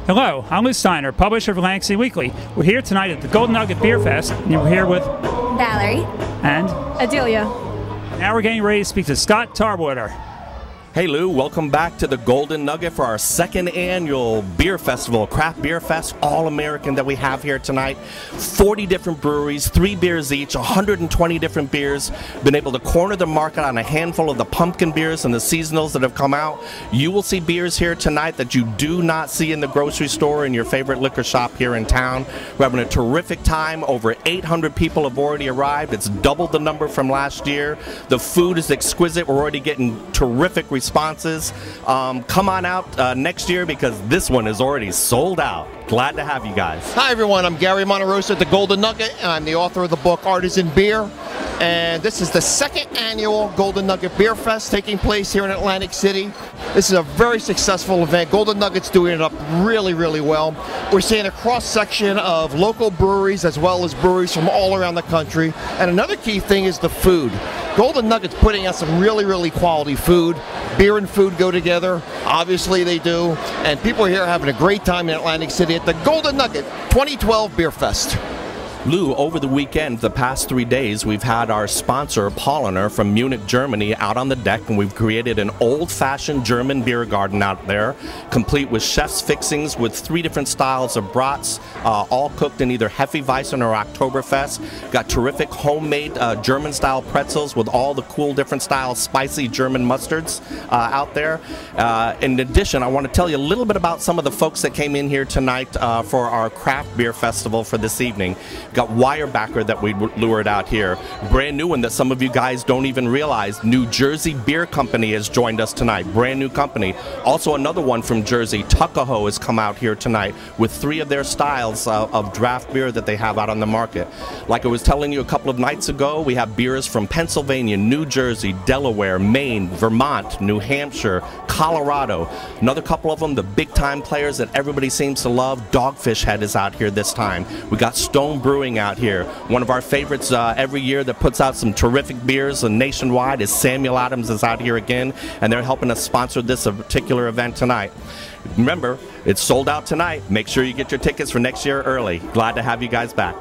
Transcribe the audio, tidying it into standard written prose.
Hello, I'm Lou Steiner, publisher of Atlantic City Weekly. We're here tonight at the Golden Nugget Beer Fest, and we're here with Valerie and Adelia. Now we're getting ready to speak to Scott Tarwater. Hey Lou, welcome back to the Golden Nugget for our second annual beer festival, Craft Beer Fest, all-American that we have here tonight. 40 different breweries, 3 beers each, 120 different beers. Been able to corner the market on a handful of the pumpkin beers and the seasonals that have come out. You will see beers here tonight that you do not see in the grocery store in your favorite liquor shop here in town. We're having a terrific time. Over 800 people have already arrived. It's double the number from last year. The food is exquisite. We're already getting terrific responses. Come on out next year because this one is already sold out. Glad to have you guys. Hi everyone, I'm Gary Monterosa at the Golden Nugget, and I'm the author of the book Artisan Beer. And this is the second annual Golden Nugget Beer Fest taking place here in Atlantic City. This is a very successful event. Golden Nugget's doing it up really, really well. We're seeing a cross-section of local breweries as well as breweries from all around the country. And another key thing is the food. Golden Nugget's putting out some really, really quality food. Beer and food go together. Obviously they do. And people are here having a great time in Atlantic City at the Golden Nugget 2012 Beer Fest. Lou, over the weekend, the past 3 days, we've had our sponsor, Paulaner from Munich, Germany, out on the deck, and we've created an old-fashioned German beer garden out there, complete with chef's fixings with 3 different styles of brats, all cooked in either Hefeweizen or Oktoberfest. Got terrific homemade German-style pretzels with all the cool different styles, spicy German mustards out there. In addition, I want to tell you a little bit about some of the folks that came in here tonight for our craft beer festival for this evening. Got Weyerbacher that we lured out here. Brand new one that some of you guys don't even realize. New Jersey Beer Company has joined us tonight. Brand new company. Also another one from Jersey, Tuckahoe, has come out here tonight with 3 of their styles of draft beer that they have out on the market. Like I was telling you a couple of nights ago, we have beers from Pennsylvania, New Jersey, Delaware, Maine, Vermont, New Hampshire, Colorado. Another couple of them, the big time players that everybody seems to love. Dogfish Head is out here this time. We got Stone Brewing out here. One of our favorites every year that puts out some terrific beers nationwide is Samuel Adams is out here again, and they're helping us sponsor this particular event tonight. Remember, it's sold out tonight. Make sure you get your tickets for next year early. Glad to have you guys back.